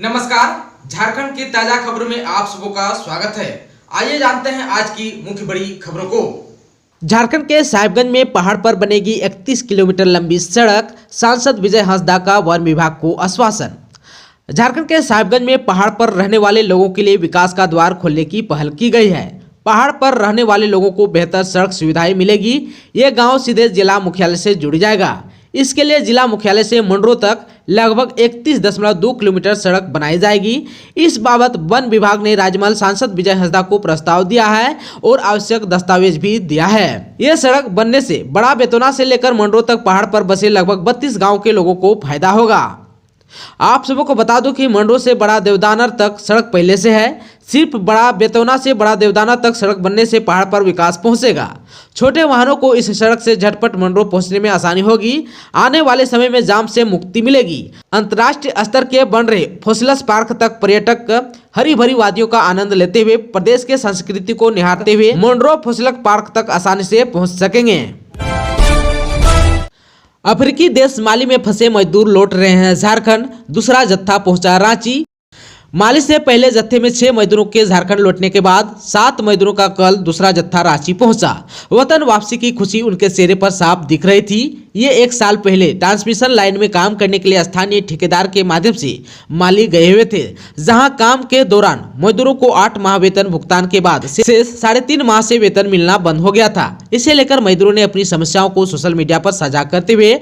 नमस्कार, झारखंड की ताजा खबरों में आप सबों का स्वागत है। आइए जानते हैं आज की मुख्य बड़ी खबरों को। झारखंड के साहिबगंज में पहाड़ पर बनेगी 31 किलोमीटर लंबी सड़क, सांसद विजय हंसदा का वन विभाग को आश्वासन। झारखंड के साहिबगंज में पहाड़ पर रहने वाले लोगों के लिए विकास का द्वार खोलने की पहल की गई है। पहाड़ पर रहने वाले लोगों को बेहतर सड़क सुविधाएं मिलेगी। ये गांव सीधे जिला मुख्यालय से जुड़ जाएगा। इसके लिए जिला मुख्यालय से मंडरो तक लगभग 31.2 किलोमीटर सड़क बनाई जाएगी। इस बाबत वन विभाग ने राज्यमल सांसद विजय हंसदा को प्रस्ताव दिया है और आवश्यक दस्तावेज भी दिया है। यह सड़क बनने से बड़ा बेतौना से लेकर मंडरो तक पहाड़ पर बसे लगभग 32 गाँव के लोगों को फायदा होगा। आप सबों को बता दूं कि मंडरो से बड़ा देवदानर तक सड़क पहले से है। सिर्फ बड़ा बेतौना से बड़ा देवदाना तक सड़क बनने से पहाड़ पर विकास पहुंचेगा। छोटे वाहनों को इस सड़क से झटपट मंडरो पहुंचने में आसानी होगी। आने वाले समय में जाम से मुक्ति मिलेगी। अंतर्राष्ट्रीय स्तर के बन रहे फोसिलस पार्क तक पर्यटक हरी भरी वादियों का आनंद लेते हुए प्रदेश के संस्कृति को निहारते हुए मंडरो फोसिलस पार्क तक आसानी से पहुँच सकेंगे। अफ्रीकी देश माली में फंसे मजदूर लौट रहे हैं झारखंड। दूसरा जत्था पहुंचा रांची। माली से पहले जत्थे में 6 मजदूरों के झारखंड लौटने के बाद 7 मजदूरों का कल दूसरा जत्था रांची पहुंचा। वतन वापसी की खुशी उनके चेहरे पर साफ दिख रही थी। ये 1 साल पहले ट्रांसमिशन लाइन में काम करने के लिए स्थानीय ठेकेदार के माध्यम से माली गए हुए थे, जहां काम के दौरान मजदूरों को 8 माह वेतन भुगतान के बाद शेष 3.5 माह से वेतन मिलना बंद हो गया था। इसे लेकर मजदूरों ने अपनी समस्याओं को सोशल मीडिया पर साझा करते हुए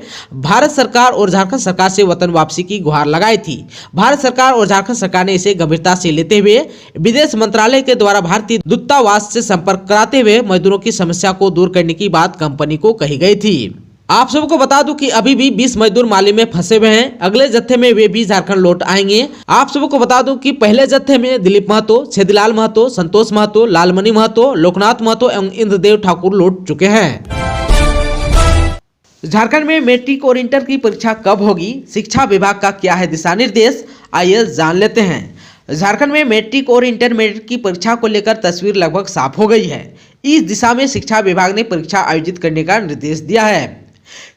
भारत सरकार और झारखंड सरकार से वतन वापसी की गुहार लगाई थी। भारत सरकार और झारखंड सरकार ने इसे गंभीरता से लेते हुए विदेश मंत्रालय के द्वारा भारतीय दूतावास से संपर्क कराते हुए मजदूरों की समस्या को दूर करने की बात कंपनी को कही गई थी। आप सबको बता दूं कि अभी भी 20 मजदूर माली में फंसे हुए हैं। अगले जत्थे में वे भी झारखंड लौट आएंगे। आप सबको बता दूं कि पहले जत्थे में दिलीप महतो, छेदीलाल महतो, संतोष महतो, लालमणि महतो, लोकनाथ महतो एवं इंद्रदेव ठाकुर लौट चुके हैं। झारखंड में मैट्रिक और इंटर की परीक्षा कब होगी? शिक्षा विभाग का क्या है दिशा निर्देश? आइए जान लेते हैं। झारखंड में मैट्रिक और इंटरमीडिएट की परीक्षा को लेकर तस्वीर लगभग साफ हो गई है। इस दिशा में शिक्षा विभाग ने परीक्षा आयोजित करने का निर्देश दिया है।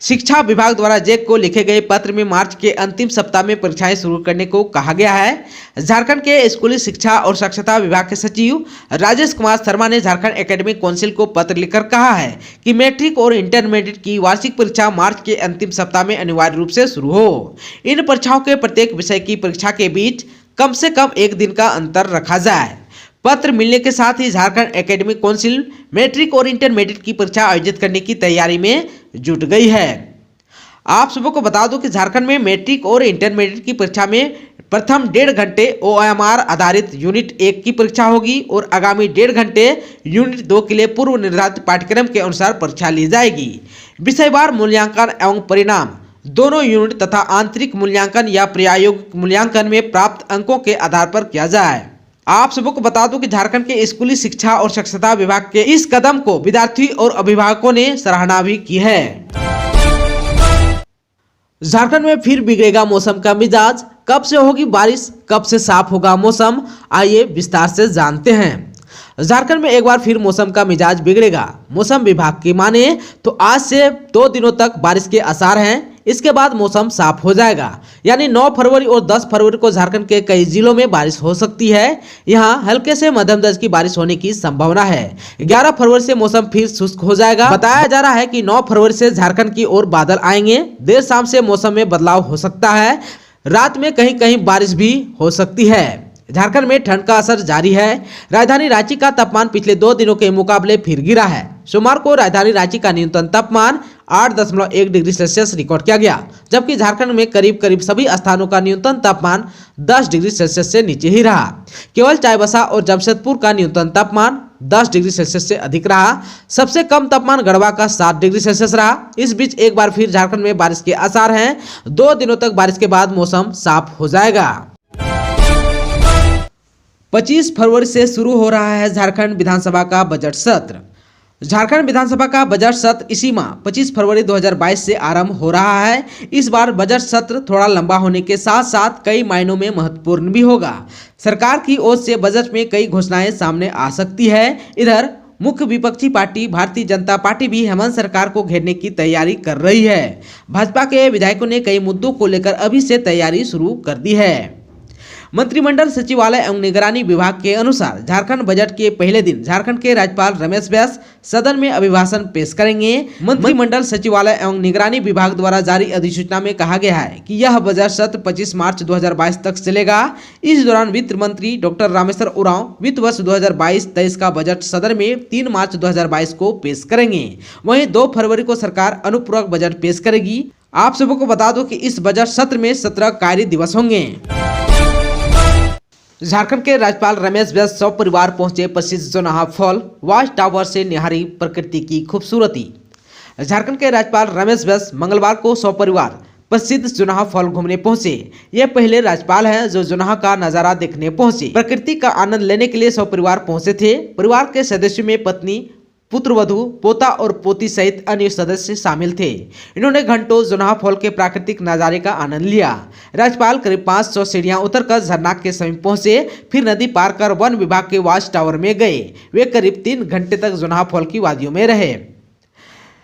शिक्षा विभाग द्वारा जैक को लिखे गए पत्र में मार्च के अंतिम सप्ताह में परीक्षाएं शुरू करने को कहा गया है। झारखंड के स्कूली शिक्षा और साक्षरता विभाग के सचिव राजेश कुमार शर्मा ने झारखंड एकेडमिक काउंसिल को पत्र लिखकर कहा है कि मैट्रिक और इंटरमीडिएट की वार्षिक परीक्षा मार्च के अंतिम सप्ताह में अनिवार्य रूप से शुरू हो। इन परीक्षाओं के प्रत्येक विषय की परीक्षा के बीच कम से कम 1 दिन का अंतर रखा जाए। पत्र मिलने के साथ ही झारखंड एकेडमिक काउंसिल मैट्रिक और इंटरमीडिएट की परीक्षा आयोजित करने की तैयारी में जुट गई है। आप सबको बता दूं कि झारखंड में मैट्रिक और इंटरमीडिएट की परीक्षा में प्रथम 1.5 घंटे OMR आधारित यूनिट 1 की परीक्षा होगी और आगामी 1.5 घंटे यूनिट 2 के लिए पूर्व निर्धारित पाठ्यक्रम के अनुसार परीक्षा ली जाएगी। विषयवार मूल्यांकन एवं परिणाम दोनों यूनिट तथा आंतरिक मूल्यांकन या प्रायोगिक मूल्यांकन में प्राप्त अंकों के आधार पर किया जाए। आप सबको बता दूं कि झारखंड के स्कूली शिक्षा और साक्षरता विभाग के इस कदम को विद्यार्थी और अभिभावकों ने सराहना भी की है। झारखंड में फिर बिगड़ेगा मौसम का मिजाज। कब से होगी बारिश, कब से साफ होगा मौसम? आइए विस्तार से जानते हैं। झारखंड में एक बार फिर मौसम का मिजाज बिगड़ेगा। मौसम विभाग की माने तो आज से 2 दिनों तक बारिश के आसार हैं। इसके बाद मौसम साफ हो जाएगा, यानी 9 फरवरी और 10 फरवरी को झारखंड के कई जिलों में बारिश हो सकती है। यहां हल्के से मध्यम दर्जे की बारिश होने की संभावना है। 11 फरवरी से मौसम फिर शुष्क हो जाएगा। बताया जा रहा है कि 9 फरवरी से झारखंड की ओर बादल आएंगे। देर शाम से मौसम में बदलाव हो सकता है। रात में कहीं कहीं बारिश भी हो सकती है। झारखंड में ठंड का असर जारी है। राजधानी रांची का तापमान पिछले 2 दिनों के मुकाबले फिर गिरा है। सोमवार को राजधानी रांची का न्यूनतम तापमान 8.1 डिग्री सेल्सियस रिकॉर्ड किया गया, जबकि झारखंड में करीब करीब सभी स्थानों का न्यूनतम तापमान 10 डिग्री सेल्सियस से नीचे ही रहा। केवल चाईबासा और जमशेदपुर का न्यूनतम तापमान 10 डिग्री सेल्सियस से अधिक रहा। सबसे कम तापमान गढ़वा का 7 डिग्री सेल्सियस रहा। इस बीच एक बार फिर झारखंड में बारिश के आसार हैं। 2 दिनों तक बारिश के बाद मौसम साफ हो जाएगा। 25 फरवरी से शुरू हो रहा है झारखंड विधानसभा का बजट सत्र। झारखंड विधानसभा का बजट सत्र इसी माह 25 फरवरी 2022 से आरंभ हो रहा है। इस बार बजट सत्र थोड़ा लंबा होने के साथ साथ कई मायनों में महत्वपूर्ण भी होगा। सरकार की ओर से बजट में कई घोषणाएं सामने आ सकती है। इधर मुख्य विपक्षी पार्टी भारतीय जनता पार्टी भी हेमंत सरकार को घेरने की तैयारी कर रही है। भाजपा के विधायकों ने कई मुद्दों को लेकर अभी से तैयारी शुरू कर दी है। मंत्रिमंडल सचिवालय एवं निगरानी विभाग के अनुसार झारखंड बजट के पहले दिन झारखंड के राज्यपाल रमेश बैस सदन में अभिभाषण पेश करेंगे। मंत्रिमंडल सचिवालय एवं निगरानी विभाग द्वारा जारी अधिसूचना में कहा गया है कि यह बजट सत्र 25 मार्च 2022 तक चलेगा। इस दौरान वित्त मंत्री डॉक्टर रामेश्वर उरांव वित्त वर्ष 2022-23 का बजट सदन में 3 मार्च 2022 को पेश करेंगे। वहीं 2 फरवरी को सरकार अनुपूरक बजट पेश करेगी। आप सबको को बता दो कि इस बजट सत्र में 17 कार्य दिवस होंगे। झारखंड के राज्यपाल रमेश बैस सपरिवार पहुंचे प्रसिद्ध जोनाहा फॉल वॉच टावर से निहारी प्रकृति की खूबसूरती। झारखंड के राज्यपाल रमेश बैस मंगलवार को सपरिवार प्रसिद्ध जोनाहा फॉल घूमने पहुंचे। ये पहले राज्यपाल हैं जो जोनाहा का नजारा देखने पहुंचे। प्रकृति का आनंद लेने के लिए सपरिवार पहुंचे थे। परिवार के सदस्यों में पत्नी, पुत्रवधू, पोता और पोती सहित अन्य सदस्य शामिल थे। इन्होंने घंटों जोनाहा फॉल के प्राकृतिक नजारे का आनंद लिया। राज्यपाल करीब 500 सीढ़ियां उतरकर झरना के समीप पहुंचे, फिर नदी पार कर वन विभाग के वॉच टावर में गए। वे करीब 3 घंटे तक जोनाहा फॉल की वादियों में रहे।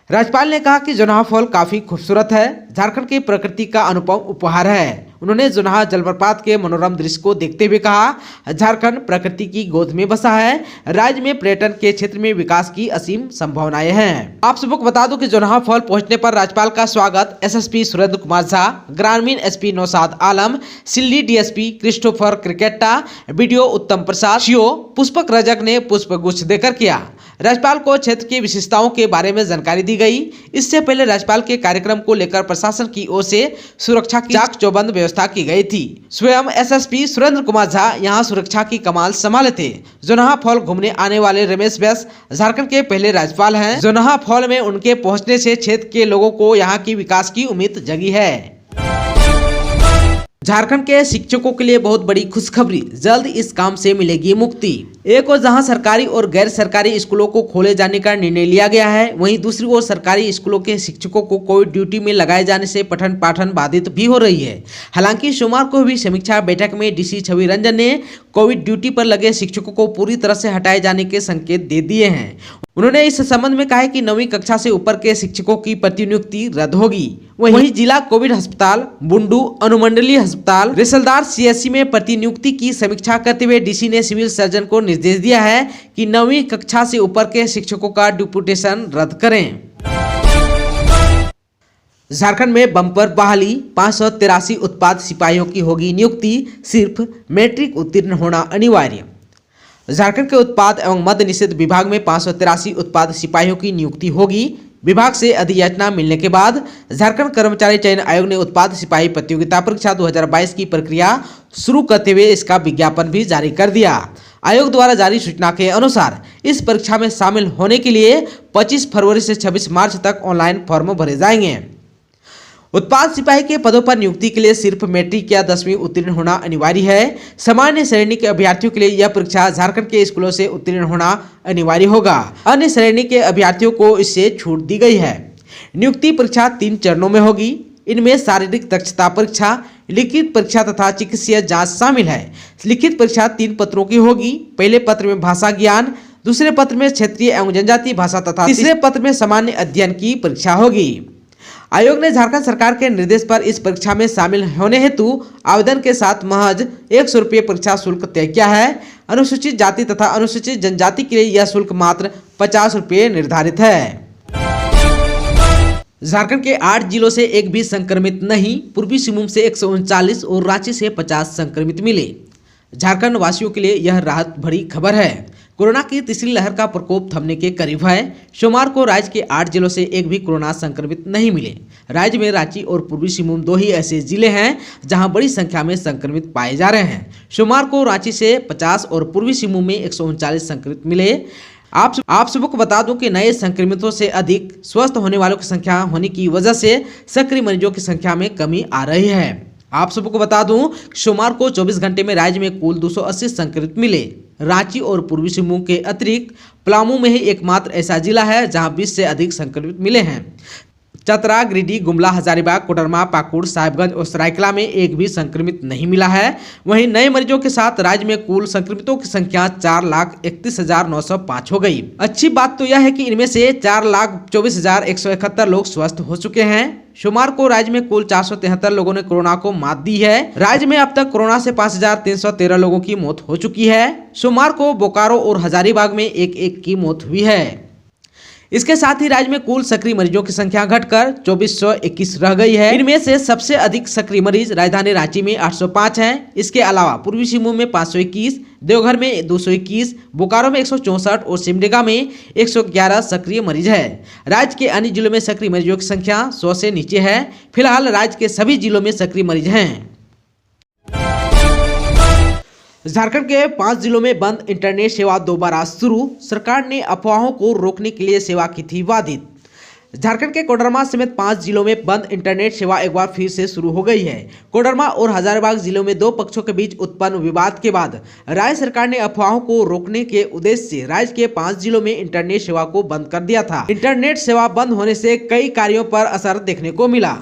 राज्यपाल ने कहा कि जोनाहा फॉल काफी खूबसूरत है, झारखंड की प्रकृति का अनुपम उपहार है। उन्होंने जोनाहा जलप्रपात के मनोरम दृश्य को देखते हुए कहा, झारखंड प्रकृति की गोद में बसा है। राज्य में पर्यटन के क्षेत्र में विकास की असीम संभावनाएं हैं। आप सबको बता दूं कि जोनाहा फॉल पहुंचने पर राज्यपाल का स्वागत एसएसपी सुरेंद्र कुमार झा, ग्रामीण एसपी नौशाद आलम, सिल्ली डीएसपी क्रिस्टोफर क्रिकेटा, बीडीओ उत्तम प्रसाद, सीओ पुष्पक रजक ने पुष्पगुच्छ देकर किया। राज्यपाल को क्षेत्र की विशेषताओं के बारे में जानकारी दी गई। इससे पहले राज्यपाल के कार्यक्रम को लेकर प्रशासन की ओर से सुरक्षा की चाक चौबंद व्यवस्था की गई थी। स्वयं एसएसपी सुरेंद्र कुमार झा यहां सुरक्षा की कमान संभाले थे। जोनाहा फॉल घूमने आने वाले रमेश बैस झारखंड के पहले राज्यपाल हैं। जोनाहा फॉल में उनके पहुंचने से क्षेत्र के लोगों को यहां की विकास की उम्मीद जगी है। झारखंड के शिक्षकों के लिए बहुत बड़ी खुशखबरी, जल्द इस काम से मिलेगी मुक्ति। एक ओर जहां सरकारी और गैर सरकारी स्कूलों को खोले जाने का निर्णय लिया गया है, वहीं दूसरी ओर सरकारी स्कूलों के शिक्षकों को कोविड ड्यूटी में लगाए जाने से पठन पाठन बाधित भी हो रही है। हालांकि सोमवार को हुई समीक्षा बैठक में डीसी छवि रंजन ने कोविड ड्यूटी पर लगे शिक्षकों को पूरी तरह से हटाए जाने के संकेत दे दिए हैं। उन्होंने इस संबंध में कहा है कि 9वीं कक्षा से ऊपर के शिक्षकों की प्रतिनियुक्ति रद्द होगी। वहीं जिला कोविड अस्पताल, बुंडू अनुमंडलीय अस्पताल, रिसलदार सीएससी में प्रतिनियुक्ति की समीक्षा करते हुए डीसी ने सिविल सर्जन को निर्देश दिया है कि 9वीं कक्षा से ऊपर के शिक्षकों का डिप्यूटेशन रद्द करें। झारखंड में बम्पर बहाली, 583 उत्पाद सिपाहियों की होगी नियुक्ति, सिर्फ मैट्रिक उत्तीर्ण होना अनिवार्य। झारखंड के उत्पाद एवं मद्य निषेध विभाग में 583 उत्पाद सिपाहियों की नियुक्ति होगी। विभाग से अधियाचना मिलने के बाद झारखंड कर्मचारी चयन आयोग ने उत्पाद सिपाही प्रतियोगिता परीक्षा 2022 की प्रक्रिया शुरू करते हुए इसका विज्ञापन भी जारी कर दिया। आयोग द्वारा जारी सूचना के अनुसार इस परीक्षा में शामिल होने के लिए 25 फरवरी से 26 मार्च तक ऑनलाइन फॉर्म भरे जाएंगे। उत्पाद सिपाही के पदों पर नियुक्ति के लिए सिर्फ मैट्रिक या 10वीं उत्तीर्ण होना अनिवार्य है। सामान्य श्रेणी के अभ्यर्थियों के लिए यह परीक्षा झारखंड के स्कूलों से उत्तीर्ण होना अनिवार्य होगा। अन्य श्रेणी के अभ्यर्थियों को इससे छूट दी गई है। नियुक्ति परीक्षा 3 चरणों में होगी। इनमें शारीरिक दक्षता परीक्षा, लिखित परीक्षा तथा चिकित्सीय जांच शामिल है। लिखित परीक्षा 3 पत्रों की होगी। पहले पत्र में भाषा ज्ञान, दूसरे पत्र में क्षेत्रीय एवं जनजातीय भाषा तथा तीसरे पत्र में सामान्य अध्ययन की परीक्षा होगी। आयोग ने झारखंड सरकार के निर्देश पर इस परीक्षा में शामिल होने हेतु आवेदन के साथ महज 100 रुपये परीक्षा शुल्क तय किया है। अनुसूचित जाति तथा अनुसूचित जनजाति के लिए यह शुल्क मात्र 50 रुपये निर्धारित है। झारखंड के 8 जिलों से एक भी संक्रमित नहीं, पूर्वी सिंहभूम से 139 और रांची से 50 संक्रमित मिले। झारखंड वासियों के लिए यह राहत भरी खबर है। कोरोना की तीसरी लहर का प्रकोप थमने के करीब है। सोमवार को राज्य के 8 जिलों से एक भी कोरोना संक्रमित नहीं मिले। राज्य में रांची और पूर्वी सिंहभूम 2 ही ऐसे जिले हैं जहां बड़ी संख्या में संक्रमित पाए जा रहे हैं। सोमवार को रांची से 50 और पूर्वी सिंहभूम में 139 संक्रमित मिले। आप सबको बता दूं कि नए संक्रमितों से अधिक स्वस्थ होने वालों की संख्या होने की वजह से सक्रिय मरीजों की संख्या में कमी आ रही है। आप सबको बता दूं सोमवार को 24 घंटे में राज्य में कुल 280 संक्रमित मिले। रांची और पूर्वी सिंहभूम के अतिरिक्त पलामू में ही एकमात्र ऐसा जिला है जहां 20 से अधिक संक्रमित मिले हैं। चतरा, गिरिडीह, गुमला, हजारीबाग, कोडरमा, पाकुड़, साहिबगंज और सरायकला में एक भी संक्रमित नहीं मिला है। वहीं नए मरीजों के साथ राज्य में कुल संक्रमितों की संख्या 4,31,905 हो गई। अच्छी बात तो यह है कि इनमें से 4,24,171 लोग स्वस्थ हो चुके हैं। सोमवार को राज्य में कुल 473 लोगों ने कोरोना को मात दी है। राज्य में अब तक कोरोना से 5,313 लोगों की मौत हो चुकी है। सोमवार को बोकारो और हजारीबाग में एक एक की मौत हुई है। इसके साथ ही राज्य में कुल सक्रिय मरीजों की संख्या घटकर 2421 रह गई है। इनमें से सबसे अधिक सक्रिय मरीज राजधानी रांची में 805 हैं। इसके अलावा पूर्वी सिंहभूम में 521, देवघर में 221, बोकारो में 164 और सिमडेगा में 111 सक्रिय मरीज है। राज्य के अन्य जिलों में सक्रिय मरीजों की संख्या 100 से नीचे है। फिलहाल राज्य के सभी जिलों में सक्रिय मरीज हैं। झारखंड के 5 जिलों में बंद इंटरनेट सेवा दोबारा शुरू। सरकार ने अफवाहों को रोकने के लिए सेवा की थी बाधित। झारखंड के कोडरमा समेत 5 जिलों में बंद इंटरनेट सेवा एक बार फिर से शुरू हो गई है। कोडरमा और हजारीबाग जिलों में 2 पक्षों के बीच उत्पन्न विवाद के बाद राज्य सरकार ने अफवाहों को रोकने के उद्देश्य से राज्य के 5 जिलों में इंटरनेट सेवा को बंद कर दिया था। इंटरनेट सेवा बंद होने से कई कार्यों पर असर देखने को मिला।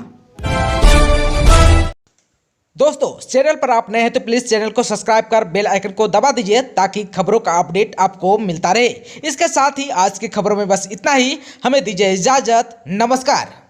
दोस्तों, चैनल पर आप नए हैं तो प्लीज चैनल को सब्सक्राइब कर बेल आइकन को दबा दीजिए ताकि खबरों का अपडेट आपको मिलता रहे। इसके साथ ही आज की खबरों में बस इतना ही। हमें दीजिए इजाजत। नमस्कार।